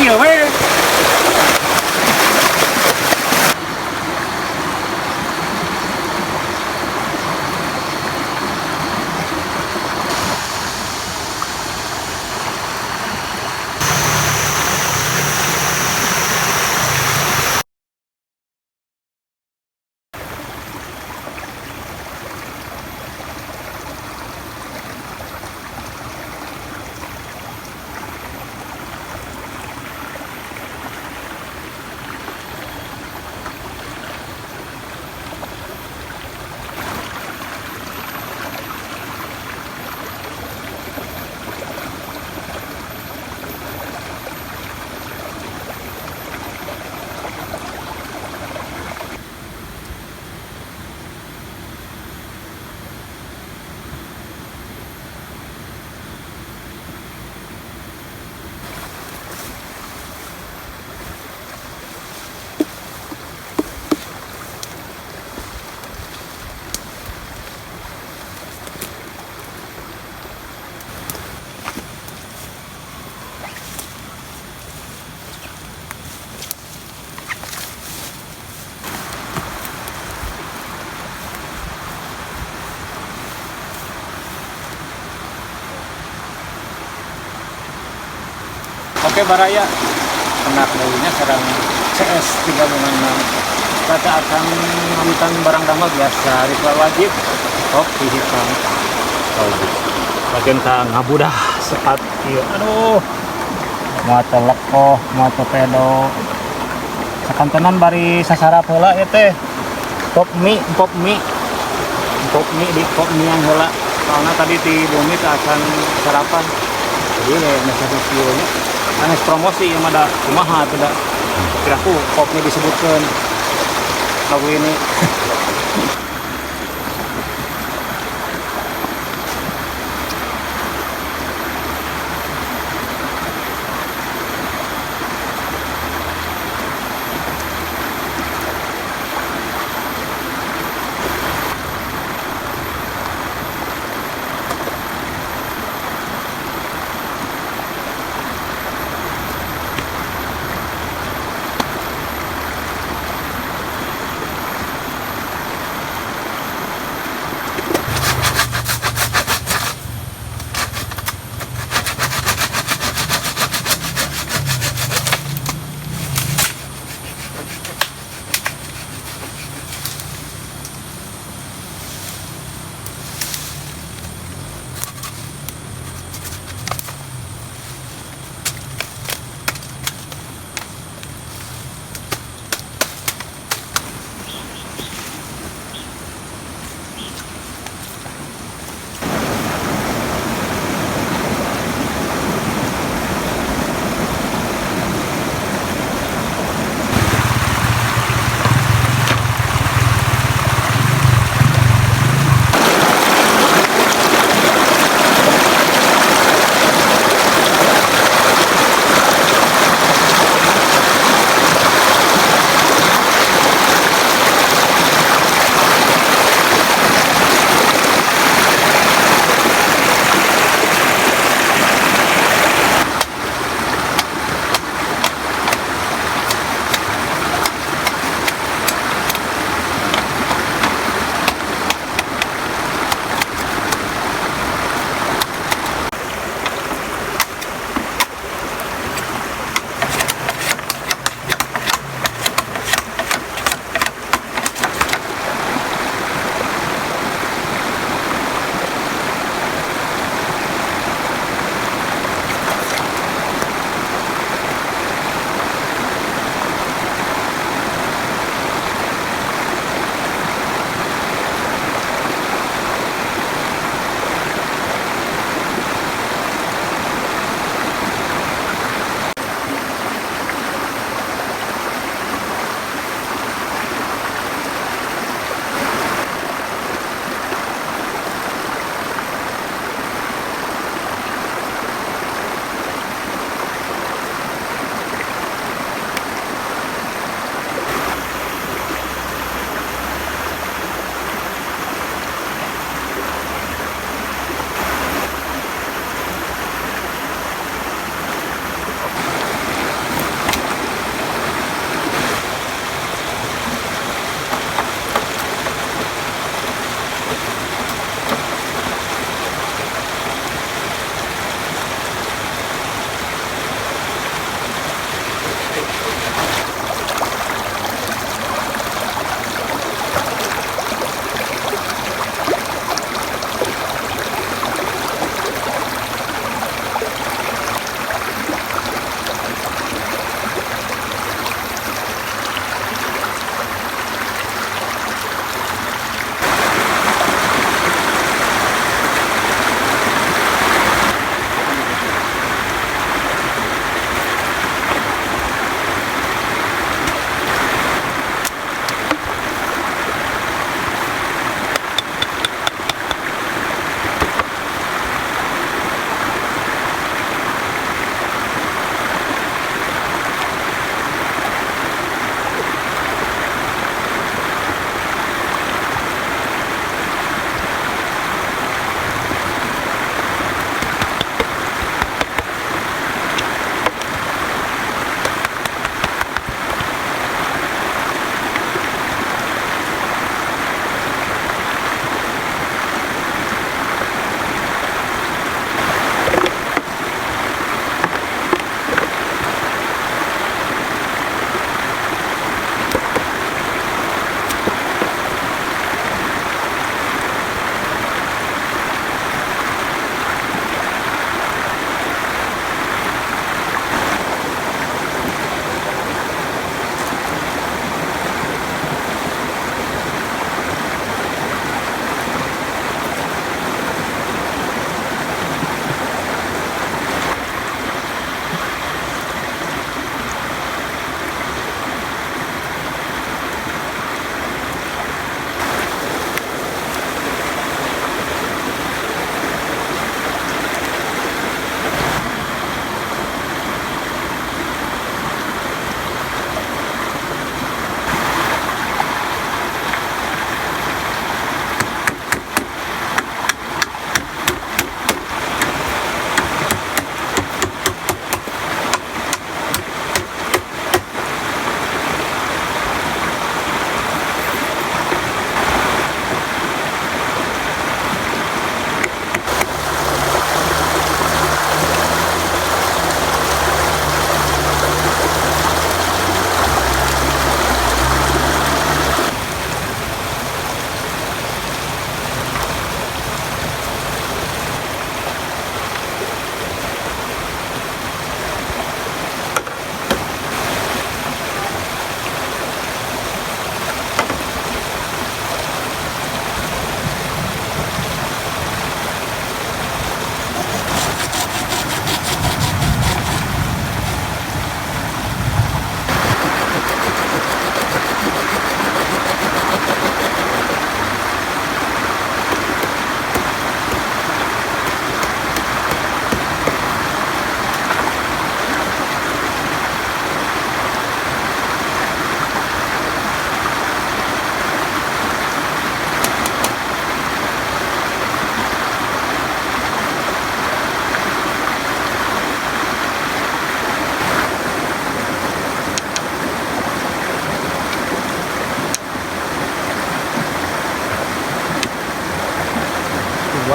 ya weh. Oke Baraya, anak dayunya serang CS 356. Kita akan nonton barang damai biasa, ritual wajib kopi hitam kaldu. Bagian ka ngabudah sepat ieu. Aduh, mau teleko, mau pedo. Sakantenan bari sasarap heula ieu teh. Pop mie di pop mie yang heula. Soalnya tadi di bumi akan sarapan. Jadi necessity-nya anes promosi yang ada kumaha tidak kira-kira kopi disebutkan lagu ini.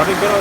Sorry bro.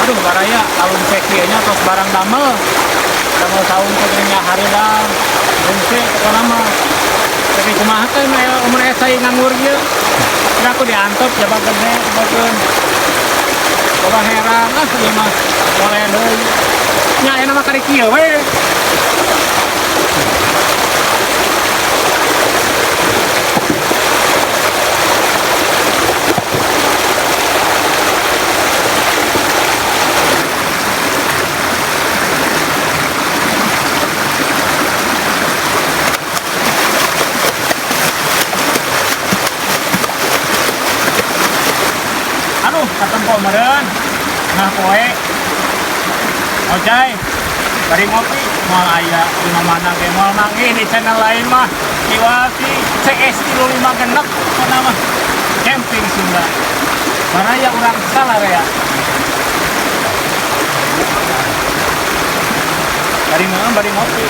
Aduh baraya alun sekianya terus barang damel tahun kemudian hari dah bensin ke nama tapi kumaha teh umur saya nganggur ya kira aku diantep jabat gede bageun coba heran ieu mah boleh deui nya aya mah kari kieu we. Katempo meureun nah poe ojay bari ngopi moal aya di mana ge moal manggih di channel lain mah Kiwaki CS 35 genep nama camping Sunda baraya urang salah ya bari ngopi.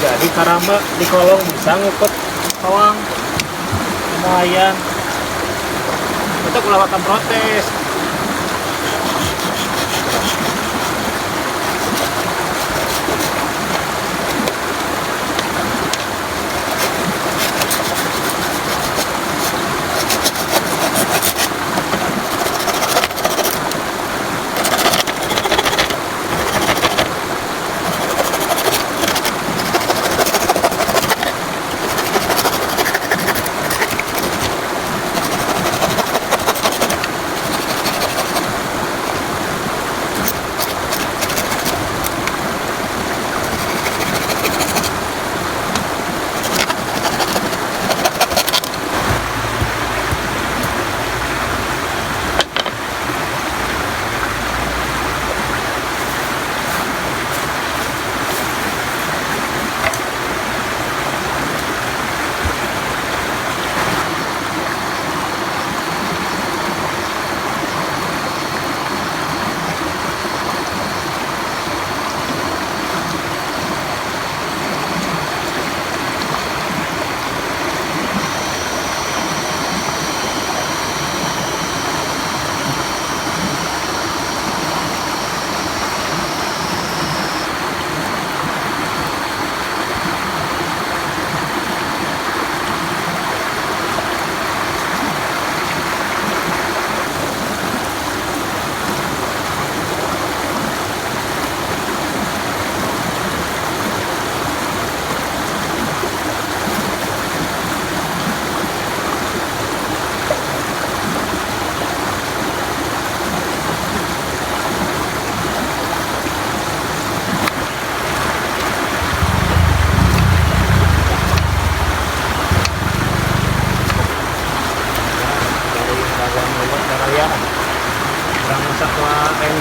Jadi karamba di kolong bisa ngupet kawang lumayan itu kelewatan protes.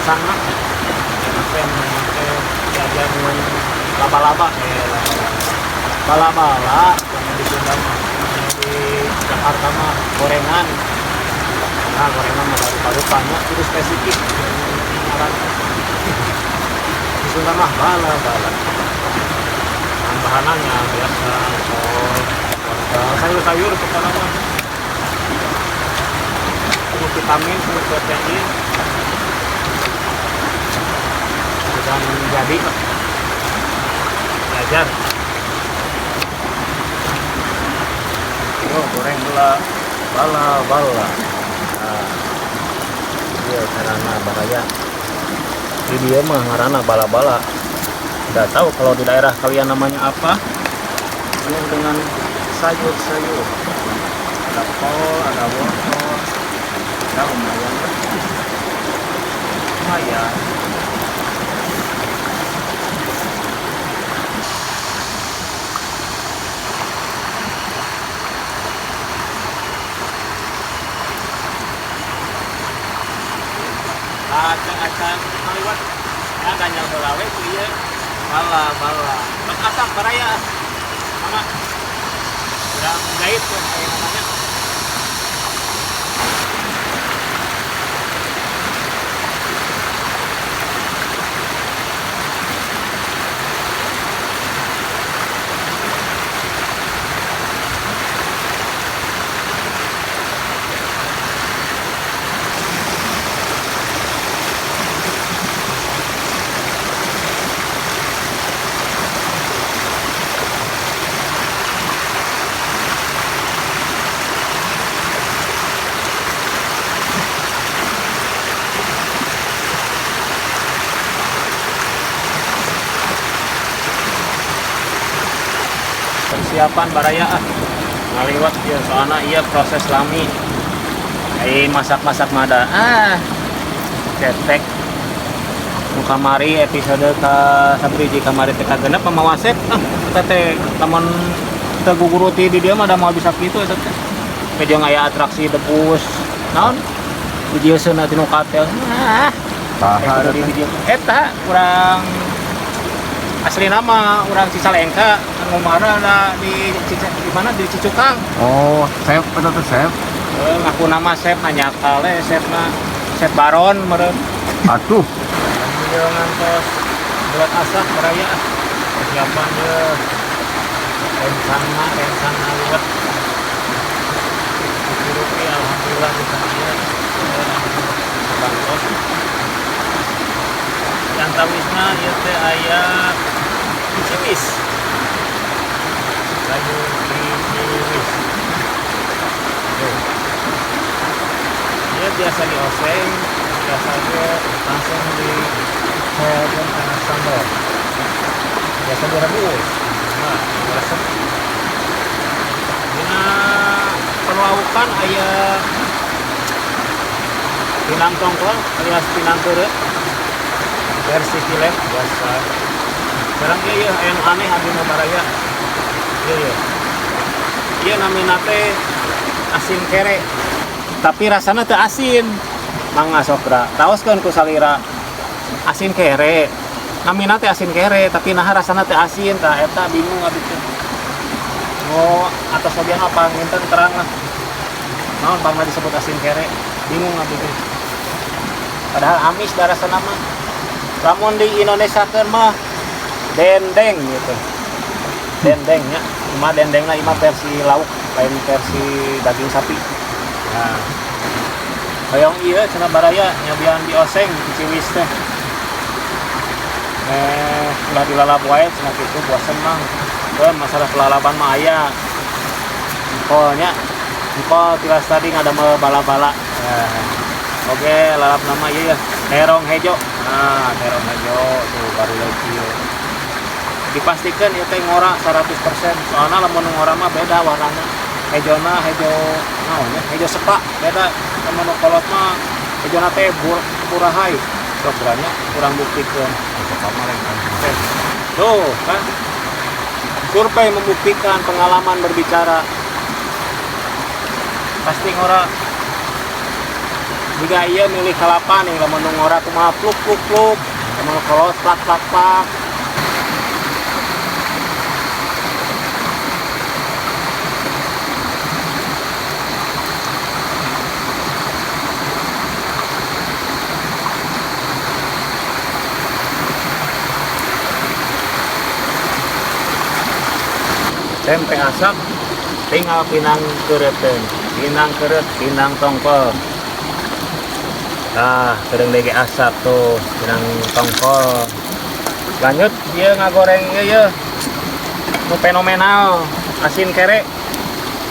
sana jajan laba-laba bala-bala yang di Sunda di Jakarta mah gorengan. Nah gorengan mah baru-baru itu spesifik di Sunda mah bala-bala. Bahannya biasa sayur-sayur kita mah penuh vitamin, penuh protein dan jadi belajar goreng bala-bala. Nah iya karena bahaya di dia mah ngarana bala-bala. Tidak tahu kalau di daerah kalian namanya apa. Ini dengan sayur-sayur ada kol, ada wortel, ya lumayan lumayan. Acang ngaliwat ya ganyal belawe tuh iya bala mas asam baraya sama udah jahit tuh kayak namanya. Persiapan baraya ngaliwat ya soalnya iya proses lami masak-masak mada cetek muka mari episode ke sabriji kamari teka genep pemawa sep kita teh teman kita guguruti di dia mah ada mau bisa gitu eta teh media ngaya atraksi debus naon video seuna tinu katel di video eta kurang asli nama orang Cicalengka ngomara ada di mana di Cicukang. Oh chef atau tuh chef ngaku nama chef hanya kale chef Baron meren atuh dia ngantos buat asak beraya persiapan dia rencana buat rupi alhamdulillah bisa lihat bantos yang tawisna ieu teh aya ciwis sayur ciwis dia biasa dioseng biasanya langsung di cairkan karena sambal biasa direbus nah resep dina pelaukan aya pinang tongkol alias pinang keureup versi fillet biasa. Sekarang iya yang aneh adi baraya. Iya namina teh asin kere. Tapi rasanya teh asin. Mangga sokra. Taoskeun ku salira asin kere. Namina teh asin kere tapi nah rasana teh asin tah eta bingung abis teh. Oh, atas bagian apa nginten terang lah. Naon bangna disebut asin kere? Bingung abis teh. Padahal amis darasana mah. Lamun di Indonesia kan mah dendeng gitu, dendengnya, cuma dendengnya ima versi lauk, lain versi daging sapi. Nah, bayang iya cina baraya nyobian dioseng di ciwis teh. Udah dilalap wae cina gitu bosen mang. Masalah pelalaban mah aya. Pokoknya, empol tilas tadi ngadamel bala-bala. Oke, lalap nama iya ya, terong hejo. Nah, terong hejo tuh baru lagi. Dipastikan ya teh ngora 100%. Soalnya lamun ngora mah beda warnanya. Hejona hejo naonnya? Hejo sepak beda. Lamun kolot mah hejona teh burahai. Programnya kurang buktikan. Tuh, kan. Survei membuktikan, pengalaman berbicara. Pasti ngora jika iya milih kelapa nih lamun ngora kumaha pluk pluk pluk lamun kolot plak plak plak. Tempe asap tinggal pinang kereuten, pinang keret, pinang tongkol. Nah, kedeng dege asap tuh, pinang tongkol. Lanjut dia ngagoreng ya, nu fenomenal, asin kere.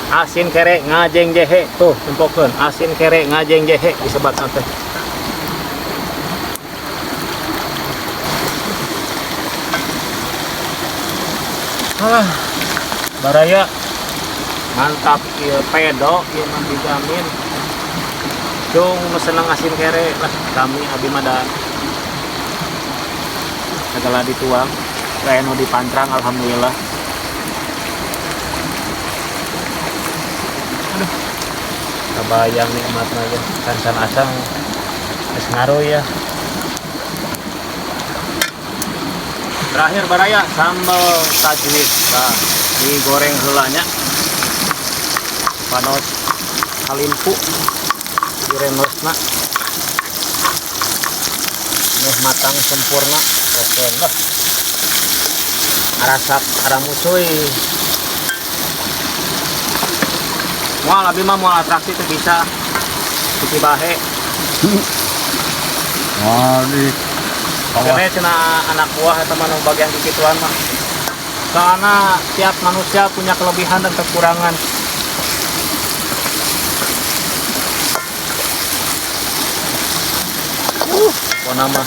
Asin kere ngajeng jehe tuh, tempokeun. Asin kere ngajeng jehe disebat teh. Baraya mantap ya pedo ya mah dijamin cung seneng asin kere lah kami abi mada segala dituang kayak nu dipantrang alhamdulillah. Aduh kebayang nikmatna ya kan asam geus ngaruh ya. Terakhir baraya sambal tajwid nah digoreng helanya panos kalimpu direnosna nih matang sempurna okeun lah arasak aramusuy moal abi mah moal atraksi teh bisa Cibahe karena cina anak buah atau mana bagian kikituan mah karena tiap manusia punya kelebihan dan kekurangan. Nama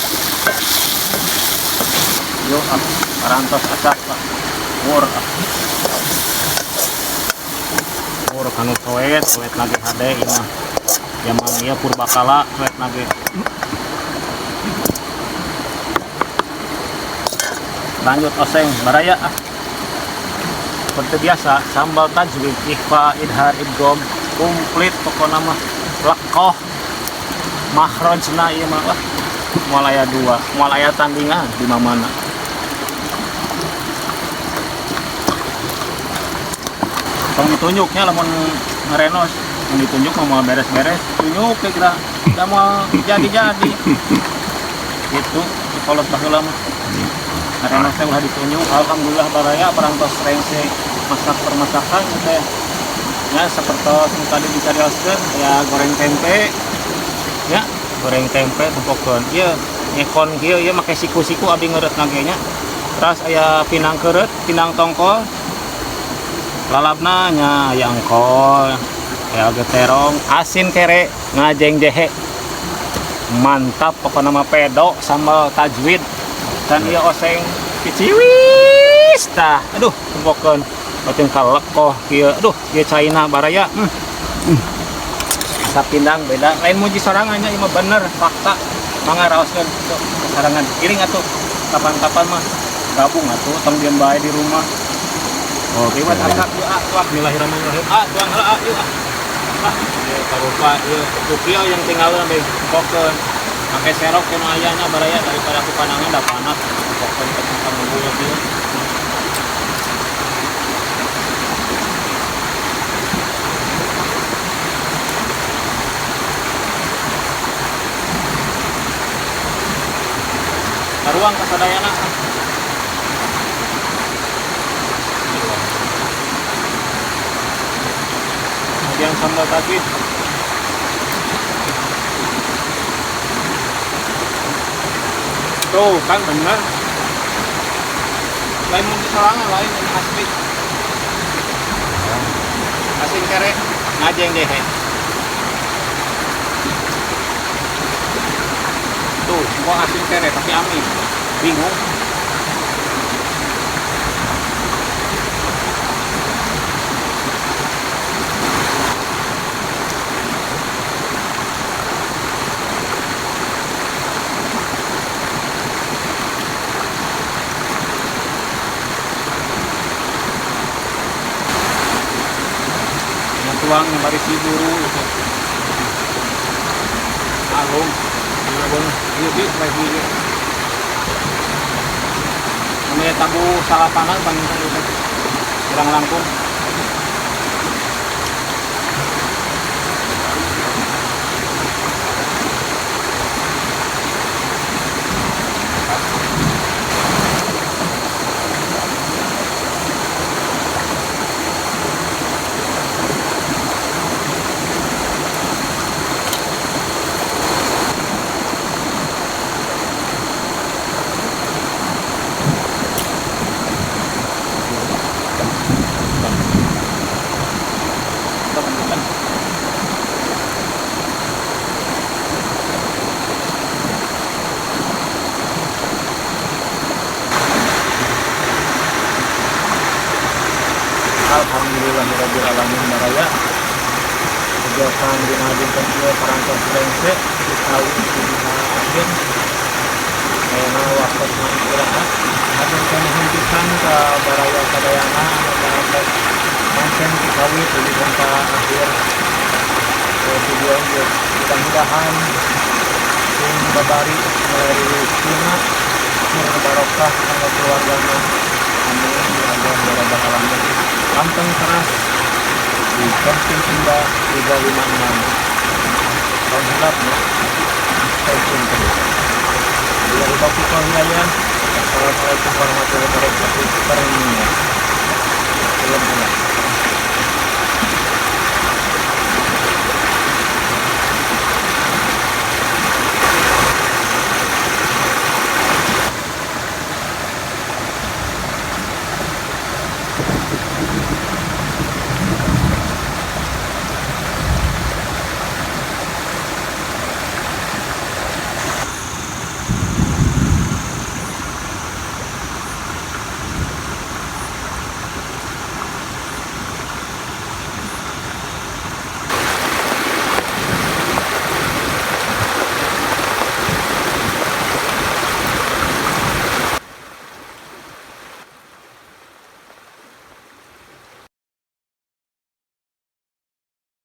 yo parantos asap mur kanu soet lagi hade imah zaman ieu purbakala soet lagi. Lanjut oseng baraya seperti biasa sambal tajwid ikhfa idhar idgham komplit pokoknya mah lekoh makhrajna ieu mah moal aya 2 moal aya tandingan di mana tong ditunjuknya lamun ngarenos mun ditunjuk mau beres-beres tunjuk kira da mau jadi itu kolot baheula mah ngarenos teh ulah ditunjuk alhamdulillah baraya parantos rengse masak permasakan teh ya seperti tadi dicarioskeun ya goreng tempe ya goreng tempe tempokeun ieu ngekon kieu ieu make siku-siku abi ngeureut nagenya terus aya pinang keureut pinang tongkol lalapna nya aya engkol aya geterong asin kere ngajeng jehe mantap pokokna mah pedo sambal tajwid dan ieu oseng kiciwis tah aduh tempokeun batin kalekoh kieu aduh ieu caina baraya sapindang beda lain muji sorangannya ima bener fakta mangga raoskeun tuh sorangan iring atuh kapan-kapan mah gabung atuh tong dieun bae di rumah. Oh kieu angkat yuk tuh bismillahirrahmanirrahim tuang heula yuk ieu karupa ieu tukieu yang tinggal sampai pokeun make serok teh ayana baraya daripada aku panangan da panas pokeun ke tukang bubur ieu. Ruang kasadayana kemudian sambal tajwid tuh kan bener lain mungkin sorangan lain yang asli asin kere ngajeng jehe tuh kok asin kere tapi amin bingung yang tuang yang baris buru itu alung alung yudi bagi ini tabu salapanan paling tadi kurang langkung Alhamdulillahirabbil alamin baraya kegiatan dinadinkan ke perantau Sulawesi di tahun 2000 akhir karena waktu istirahat akan kami hentikan ke baraya kadayana dan konten kawit di ke akhir video ini mudah-mudahan sing babari dari Cina barokah sama keluarganya amin ya Allah ya rabbal alamin panteng keras di camping Sunda 356 tahun hilapnya camping terus bila taufiq wal hidayah. Assalamualaikum warahmatullahi wabarakatuh. Terima kasih.